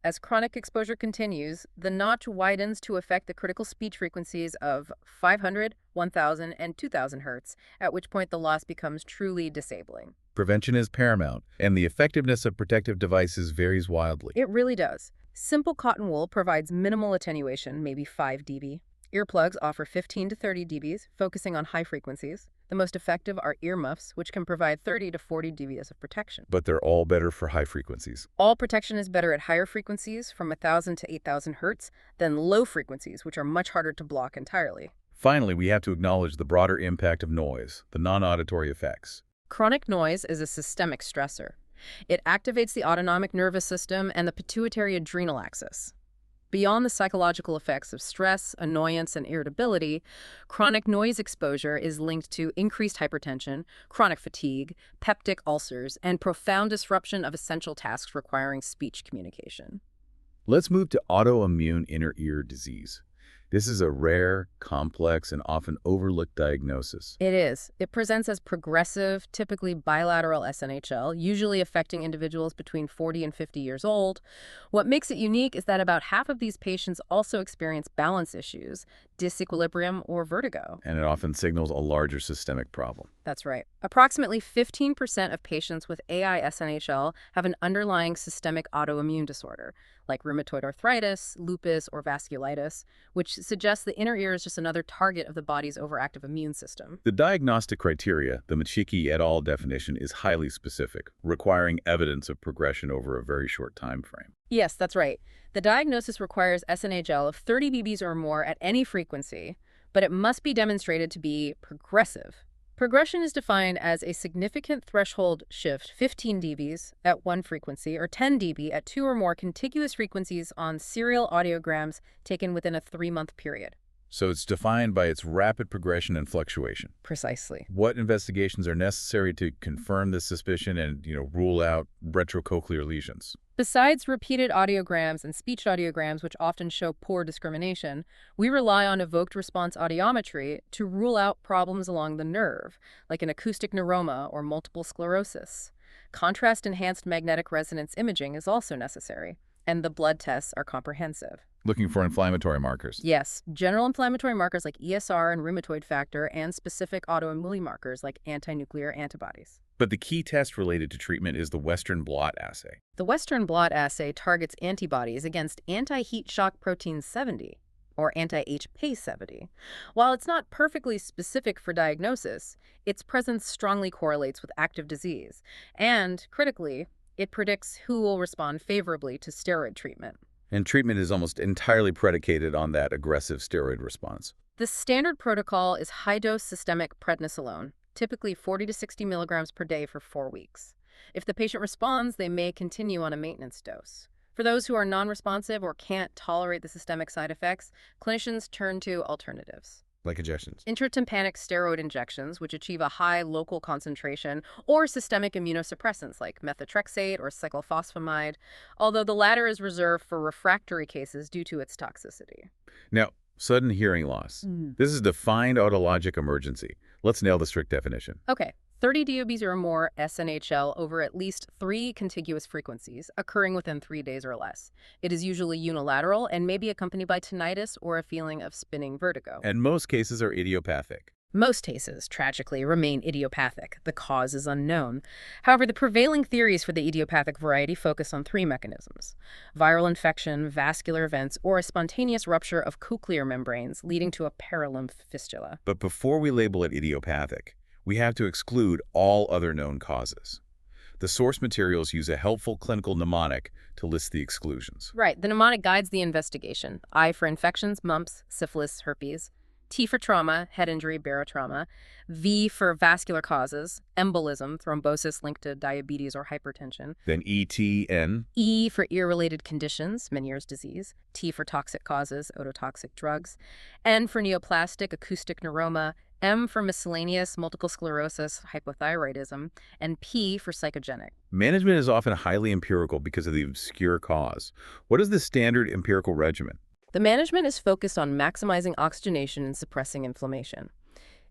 As chronic exposure continues, the notch widens to affect the critical speech frequencies of 500, 1000, and 2000 hertz, at which point the loss becomes truly disabling. Prevention is paramount, and the effectiveness of protective devices varies wildly. It really does. Simple cotton wool provides minimal attenuation, maybe 5 dB. Earplugs offer 15 to 30 dBs, focusing on high frequencies. The most effective are earmuffs, which can provide 30 to 40 dBs of protection. But they're all better for high frequencies. All protection is better at higher frequencies, from 1000 to 8000 hertz, than low frequencies, which are much harder to block entirely. Finally, we have to acknowledge the broader impact of noise, the non-auditory effects. Chronic noise is a systemic stressor. It activates the autonomic nervous system and the pituitary adrenal axis. Beyond the psychological effects of stress, annoyance, and irritability, chronic noise exposure is linked to increased hypertension, chronic fatigue, peptic ulcers, and profound disruption of essential tasks requiring speech communication. Let's move to autoimmune inner ear disease. This is a rare, complex, and often overlooked diagnosis. It is. It presents as progressive, typically bilateral SNHL, usually affecting individuals between 40 and 50 years old. What makes it unique is that about half of these patients also experience balance issues, disequilibrium, or vertigo. And it often signals a larger systemic problem. That's right. Approximately 15% of patients with AI SNHL have an underlying systemic autoimmune disorder, like rheumatoid arthritis, lupus, or vasculitis, which suggests the inner ear is just another target of the body's overactive immune system. The diagnostic criteria, the Machiki et al. Definition, is highly specific, requiring evidence of progression over a very short time frame. Yes, that's right. The diagnosis requires SNHL of 30 dBs or more at any frequency, but it must be demonstrated to be progressive, Progression is defined as a significant threshold shift, 15 dBs at one frequency or 10 dB at two or more contiguous frequencies on serial audiograms taken within a 3-month period. So it's defined by its rapid progression and fluctuation. Precisely. What investigations are necessary to confirm this suspicion and, rule out retrocochlear lesions? Besides repeated audiograms and speech audiograms, which often show poor discrimination, we rely on evoked response audiometry to rule out problems along the nerve, like an acoustic neuroma or multiple sclerosis. Contrast-enhanced magnetic resonance imaging is also necessary, and the blood tests are comprehensive. Looking for inflammatory markers. Yes, general inflammatory markers like ESR and rheumatoid factor, and specific autoimmune markers like anti-nuclear antibodies. But the key test related to treatment is the Western blot assay. The Western blot assay targets antibodies against anti-heat shock protein 70, or anti-HPA70. While it's not perfectly specific for diagnosis, its presence strongly correlates with active disease, and, critically, it predicts who will respond favorably to steroid treatment. And treatment is almost entirely predicated on that aggressive steroid response. The standard protocol is high-dose systemic prednisolone, typically 40 to 60 milligrams per day for 4 weeks. If the patient responds, they may continue on a maintenance dose. For those who are non-responsive or can't tolerate the systemic side effects, clinicians turn to alternatives. Like injections. Intratympanic steroid injections, which achieve a high local concentration, or systemic immunosuppressants like methotrexate or cyclophosphamide, although the latter is reserved for refractory cases due to its toxicity. Now, sudden hearing loss. This is defined otologic emergency. Let's nail the strict definition. Okay. 30 dBs or more SNHL over at least 3 contiguous frequencies, occurring within 3 days or less. It is usually unilateral and may be accompanied by tinnitus or a feeling of spinning vertigo. And most cases are idiopathic. Most cases, tragically, remain idiopathic. The cause is unknown. However, the prevailing theories for the idiopathic variety focus on 3 mechanisms: viral infection, vascular events, or a spontaneous rupture of cochlear membranes leading to a perilymph fistula. But before we label it idiopathic, we have to exclude all other known causes. The source materials use a helpful clinical mnemonic to list the exclusions. Right. The mnemonic guides the investigation. I for infections, mumps, syphilis, herpes. T for trauma, head injury, barotrauma. V for vascular causes, embolism, thrombosis linked to diabetes or hypertension. Then ETN. E for ear-related conditions, Meniere's disease. T for toxic causes, ototoxic drugs. N for neoplastic, acoustic neuroma. M for miscellaneous, multiple sclerosis, hypothyroidism. And P for psychogenic. Management is often highly empirical because of the obscure cause. What is the standard empirical regimen? The management is focused on maximizing oxygenation and suppressing inflammation.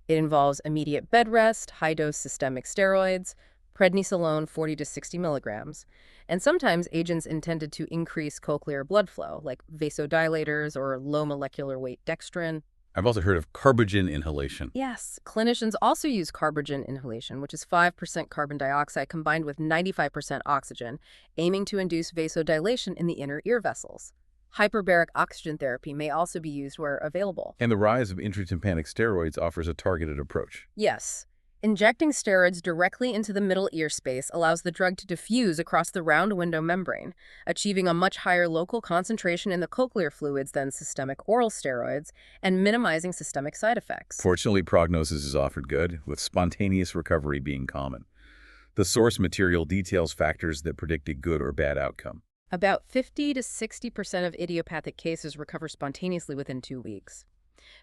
It involves immediate bed rest, high-dose systemic steroids, prednisolone 40 to 60 milligrams, and sometimes agents intended to increase cochlear blood flow, like vasodilators or low molecular weight dextrin. I've also heard of carbogen inhalation. Yes, clinicians also use carbogen inhalation, which is 5% carbon dioxide combined with 95% oxygen, aiming to induce vasodilation in the inner ear vessels. Hyperbaric oxygen therapy may also be used where available. And the rise of intratympanic steroids offers a targeted approach. Yes. Injecting steroids directly into the middle ear space allows the drug to diffuse across the round window membrane, achieving a much higher local concentration in the cochlear fluids than systemic oral steroids and minimizing systemic side effects. Fortunately, prognosis is often good, with spontaneous recovery being common. The source material details factors that predict a good or bad outcome. About 50 to 60% of idiopathic cases recover spontaneously within 2 weeks.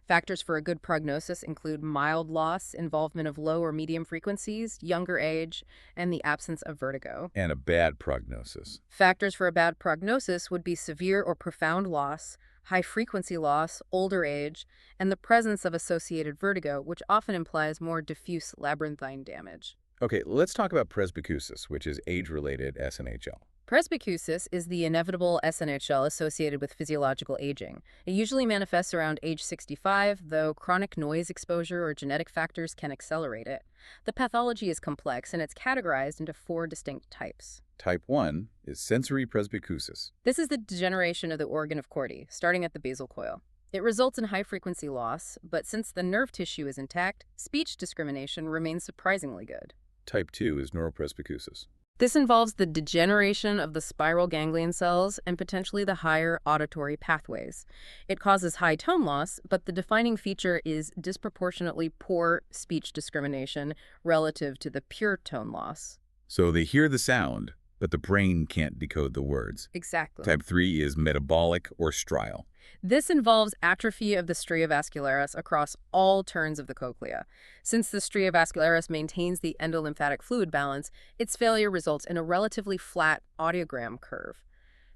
Factors for a good prognosis include mild loss, involvement of low or medium frequencies, younger age, and the absence of vertigo. And a bad prognosis. Factors for a bad prognosis would be severe or profound loss, high-frequency loss, older age, and the presence of associated vertigo, which often implies more diffuse labyrinthine damage. Okay, let's talk about presbycusis, which is age-related SNHL. Presbycusis is the inevitable SNHL associated with physiological aging. It usually manifests around age 65, though chronic noise exposure or genetic factors can accelerate it. The pathology is complex, and it's categorized into 4 distinct types. Type 1 is sensory presbycusis. This is the degeneration of the organ of Corti, starting at the basal coil. It results in high-frequency loss, but since the nerve tissue is intact, speech discrimination remains surprisingly good. Type 2 is neuropresbycusis. This involves the degeneration of the spiral ganglion cells and potentially the higher auditory pathways. It causes high tone loss, but the defining feature is disproportionately poor speech discrimination relative to the pure tone loss. So they hear the sound, but the brain can't decode the words. Exactly. Type 3 is metabolic or strial. This involves atrophy of the stria vascularis across all turns of the cochlea. Since the stria vascularis maintains the endolymphatic fluid balance, its failure results in a relatively flat audiogram curve.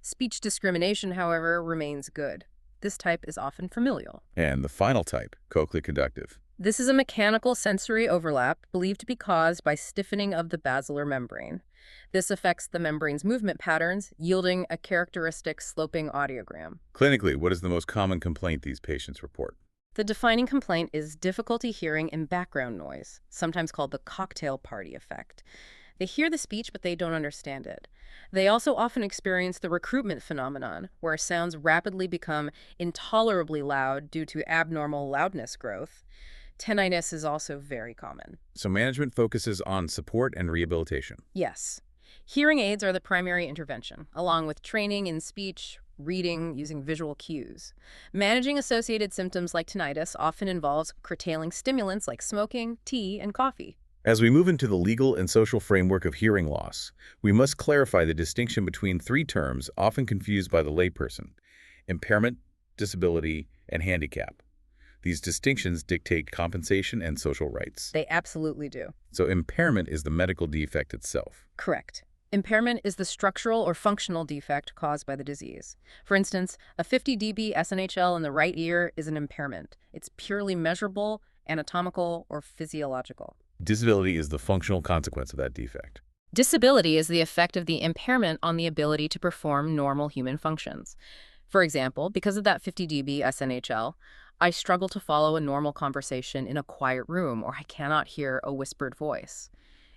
Speech discrimination, however, remains good. This type is often familial. And the final type, cochlea conductive. This is a mechanical sensory overlap believed to be caused by stiffening of the basilar membrane. This affects the membrane's movement patterns, yielding a characteristic sloping audiogram. Clinically, what is the most common complaint these patients report? The defining complaint is difficulty hearing and background noise, sometimes called the cocktail party effect. They hear the speech, but they don't understand it. They also often experience the recruitment phenomenon, where sounds rapidly become intolerably loud due to abnormal loudness growth. Tinnitus is also very common. So management focuses on support and rehabilitation. Yes. Hearing aids are the primary intervention, along with training in speech, reading, using visual cues. Managing associated symptoms like tinnitus often involves curtailing stimulants like smoking, tea, and coffee. As we move into the legal and social framework of hearing loss, we must clarify the distinction between three terms often confused by the layperson: impairment, disability, and handicap. These distinctions dictate compensation and social rights. They absolutely do. So impairment is the medical defect itself. Correct. Impairment is the structural or functional defect caused by the disease. For instance, a 50 dB SNHL in the right ear is an impairment. It's purely measurable, anatomical, or physiological. Disability is the functional consequence of that defect. Disability is the effect of the impairment on the ability to perform normal human functions. For example, because of that 50 dB SNHL, I struggle to follow a normal conversation in a quiet room, or I cannot hear a whispered voice.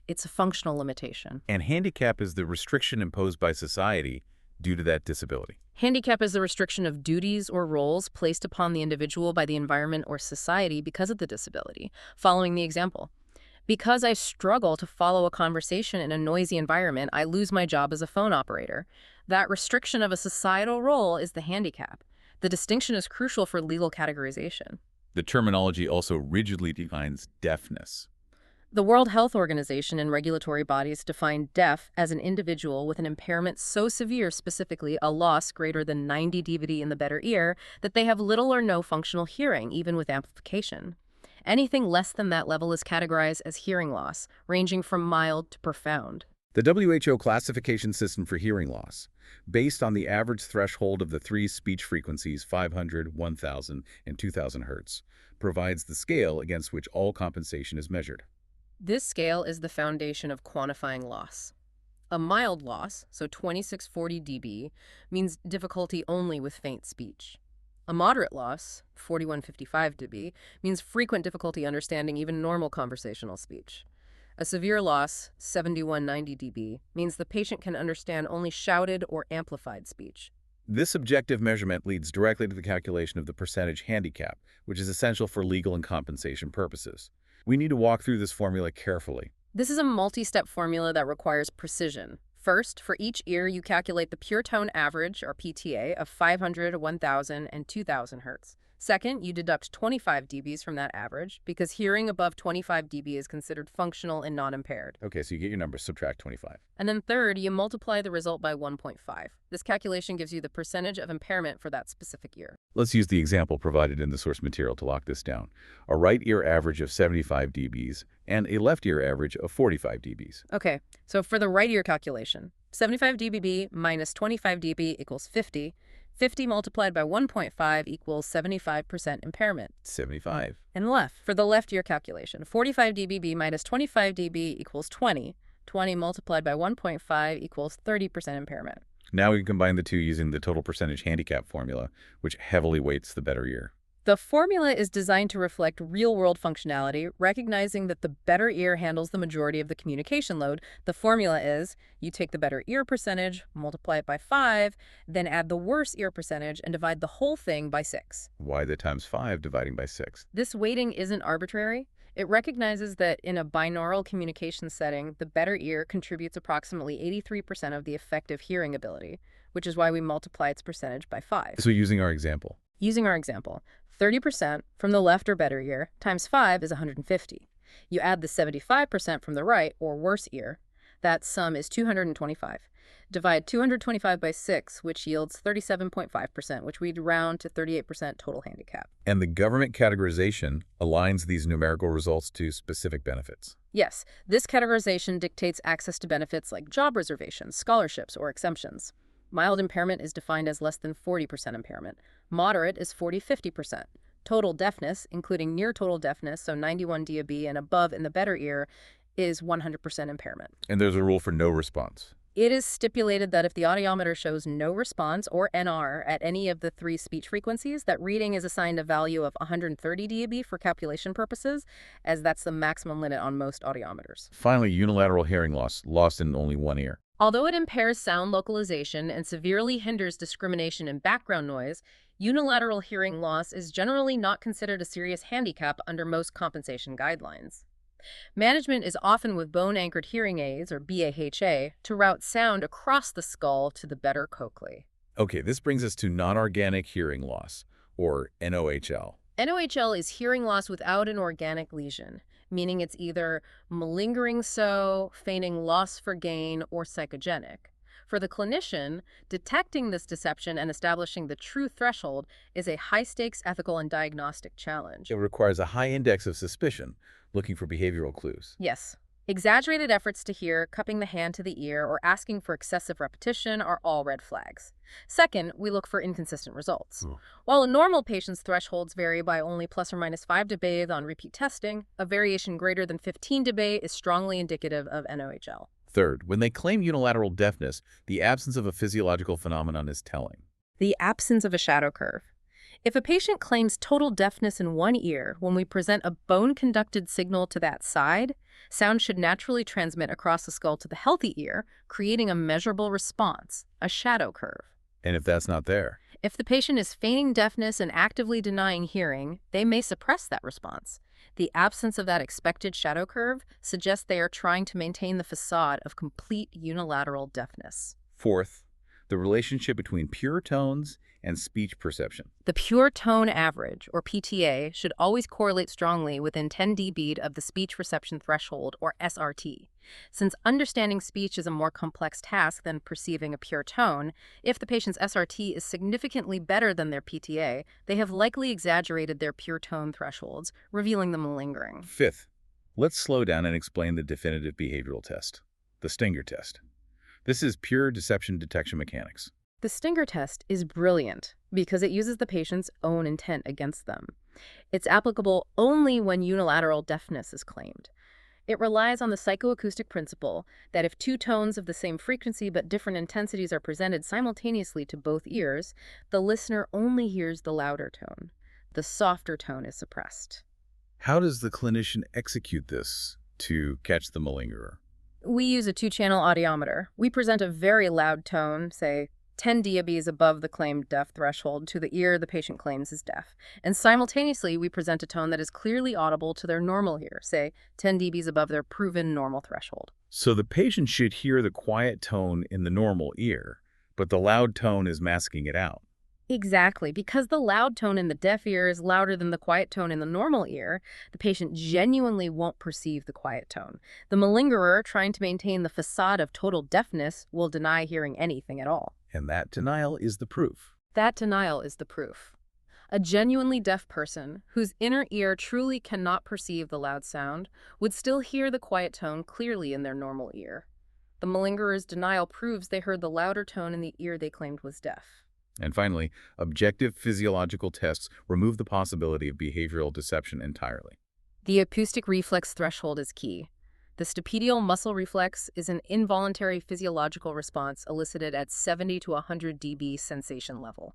It's a functional limitation. And handicap is the restriction imposed by society due to that disability. Handicap is the restriction of duties or roles placed upon the individual by the environment or society because of the disability. Following the example, because I struggle to follow a conversation in a noisy environment, I lose my job as a phone operator. That restriction of a societal role is the handicap. The distinction is crucial for legal categorization. The terminology also rigidly defines deafness. The World Health Organization and regulatory bodies define deaf as an individual with an impairment so severe, specifically a loss greater than 90 dB in the better ear, that they have little or no functional hearing, even with amplification. Anything less than that level is categorized as hearing loss, ranging from mild to profound. The WHO classification system for hearing loss, based on the average threshold of the three speech frequencies 500, 1000, and 2000 Hz, provides the scale against which all compensation is measured. This scale is the foundation of quantifying loss. A mild loss, so 2640 dB, means difficulty only with faint speech. A moderate loss, 4155 dB, means frequent difficulty understanding even normal conversational speech. A severe loss, 7190 dB, means the patient can understand only shouted or amplified speech. This objective measurement leads directly to the calculation of the percentage handicap, which is essential for legal and compensation purposes. We need to walk through this formula carefully. This is a multi-step formula that requires precision. First, for each ear, you calculate the pure tone average, or PTA, of 500, 1000, and 2000 Hz. Second, you deduct 25 dBs from that average, because hearing above 25 dB is considered functional and non-impaired. Okay, so you get your number, subtract 25. And then third, you multiply the result by 1.5. This calculation gives you the percentage of impairment for that specific ear. Let's use the example provided in the source material to lock this down. A right ear average of 75 dBs and a left ear average of 45 dBs. Okay, so for the right ear calculation, 75 dBb minus 25 dB equals 50. 50 multiplied by 1.5 equals 75% impairment. 75. And left, for the left ear calculation, 45 dBb minus 25 dB equals 20. 20 multiplied by 1.5 equals 30% impairment. Now we can combine the two using the total percentage handicap formula, which heavily weights the better ear. The formula is designed to reflect real-world functionality, recognizing that the better ear handles the majority of the communication load. The formula is, you take the better ear percentage, multiply it by 5, then add the worse ear percentage and divide the whole thing by 6. Why the times 5 dividing by 6? This weighting isn't arbitrary. It recognizes that in a binaural communication setting, the better ear contributes approximately 83% of the effective hearing ability, which is why we multiply its percentage by 5. So using our example. Using our example, 30% from the left or better ear times 5 is 150. You add the 75% from the right or worse ear. That sum is 225. Divide 225 by 6, which yields 37.5%, which we'd round to 38% total handicap. And the government categorization aligns these numerical results to specific benefits. Yes, this categorization dictates access to benefits like job reservations, scholarships, or exemptions. Mild impairment is defined as less than 40% impairment. Moderate is 40-50%. Total deafness, including near total deafness, so 91 dB and above in the better ear, is 100% impairment. And there's a rule for no response. It is stipulated that if the audiometer shows no response, or NR, at any of the 3 speech frequencies, that reading is assigned a value of 130 dB for calculation purposes, as that's the maximum limit on most audiometers. Finally, unilateral hearing loss, lost in only one ear. Although it impairs sound localization and severely hinders discrimination in background noise, unilateral hearing loss is generally not considered a serious handicap under most compensation guidelines. Management is often with bone-anchored hearing aids, or BAHA, to route sound across the skull to the better cochlea. Okay, this brings us to non-organic hearing loss, or NOHL. NOHL is hearing loss without an organic lesion, meaning it's either malingering feigning loss for gain, or psychogenic. For the clinician, detecting this deception and establishing the true threshold is a high-stakes ethical and diagnostic challenge. It requires a high index of suspicion, looking for behavioral clues. Yes. Exaggerated efforts to hear, cupping the hand to the ear, or asking for excessive repetition are all red flags. Second, we look for inconsistent results. While a normal patient's thresholds vary by only plus or minus 5 dB on repeat testing, a variation greater than 15 dB is strongly indicative of NOHL. Third, when they claim unilateral deafness, the absence of a physiological phenomenon is telling. The absence of a shadow curve. If a patient claims total deafness in one ear when we present a bone-conducted signal to that side, sound should naturally transmit across the skull to the healthy ear, creating a measurable response, a shadow curve. And if that's not there? If the patient is feigning deafness and actively denying hearing, they may suppress that response. The absence of that expected shadow curve suggests they are trying to maintain the facade of complete unilateral deafness. Fourth, the relationship between pure tones and speech perception. The pure tone average, or PTA, should always correlate strongly within 10 dB of the speech reception threshold, or SRT. Since understanding speech is a more complex task than perceiving a pure tone, if the patient's SRT is significantly better than their PTA, they have likely exaggerated their pure tone thresholds, revealing the malingering. Fifth, let's slow down and explain the definitive behavioral test, the Stinger test. This is pure deception detection mechanics. The Stinger test is brilliant because it uses the patient's own intent against them. It's applicable only when unilateral deafness is claimed. It relies on the psychoacoustic principle that if 2 tones of the same frequency but different intensities are presented simultaneously to both ears, the listener only hears the louder tone. The softer tone is suppressed. How does the clinician execute this to catch the malingerer? We use a 2-channel audiometer. We present a very loud tone, say 10 dBs above the claimed deaf threshold, to the ear the patient claims is deaf. And simultaneously, we present a tone that is clearly audible to their normal ear, say 10 dBs above their proven normal threshold. So the patient should hear the quiet tone in the normal ear, but the loud tone is masking it out. Exactly. Because the loud tone in the deaf ear is louder than the quiet tone in the normal ear, the patient genuinely won't perceive the quiet tone. The malingerer, trying to maintain the facade of total deafness, will deny hearing anything at all. And that denial is the proof. That denial is the proof. A genuinely deaf person, whose inner ear truly cannot perceive the loud sound, would still hear the quiet tone clearly in their normal ear. The malingerer's denial proves they heard the louder tone in the ear they claimed was deaf. And finally, objective physiological tests remove the possibility of behavioral deception entirely. The acoustic reflex threshold is key. The stapedial muscle reflex is an involuntary physiological response elicited at 70 to 100 dB sensation level.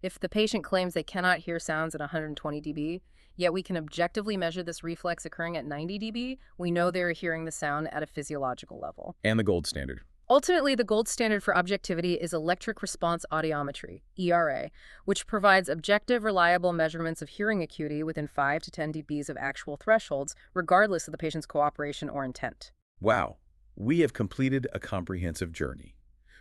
If the patient claims they cannot hear sounds at 120 dB, yet we can objectively measure this reflex occurring at 90 dB, we know they are hearing the sound at a physiological level. And the gold standard. Ultimately, the gold standard for objectivity is electric response audiometry, ERA, which provides objective, reliable measurements of hearing acuity within 5 to 10 dBs of actual thresholds, regardless of the patient's cooperation or intent. Wow, we have completed a comprehensive journey.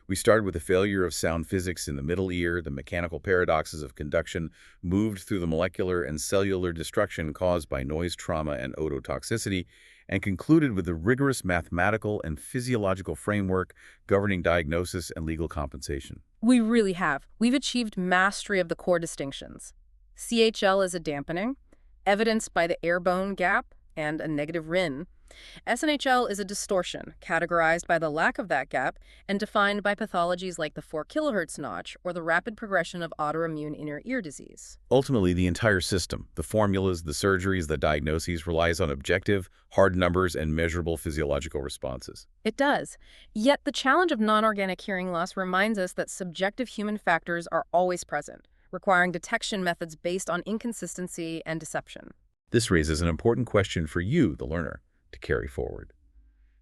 We started with the failure of sound physics in the middle ear, the mechanical paradoxes of conduction, moved through the molecular and cellular destruction caused by noise trauma and ototoxicity, and concluded with the rigorous mathematical and physiological framework governing diagnosis and legal compensation. We really have. We've achieved mastery of the core distinctions. CHL is a dampening, evidenced by the air-bone gap and a negative Rinne. SNHL is a distortion, categorized by the lack of that gap and defined by pathologies like the 4 kHz notch or the rapid progression of autoimmune inner ear disease. Ultimately, the entire system, the formulas, the surgeries, the diagnoses, relies on objective, hard numbers, and measurable physiological responses. It does. Yet the challenge of non-organic hearing loss reminds us that subjective human factors are always present, requiring detection methods based on inconsistency and deception. This raises an important question for you, the learner, to carry forward.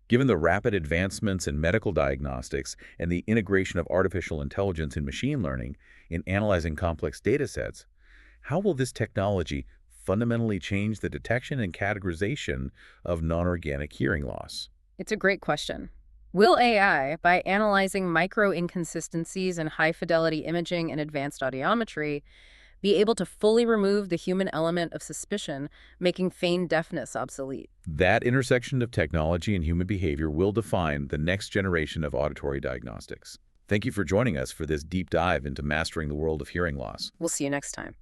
Given the rapid advancements in medical diagnostics and the integration of artificial intelligence in machine learning in analyzing complex data sets, how will this technology fundamentally change the detection and categorization of non-organic hearing loss? It's a great question. Will AI, by analyzing micro-inconsistencies in high-fidelity imaging and advanced audiometry, be able to fully remove the human element of suspicion, making feigned deafness obsolete? That intersection of technology and human behavior will define the next generation of auditory diagnostics. Thank you for joining us for this deep dive into mastering the world of hearing loss. We'll see you next time.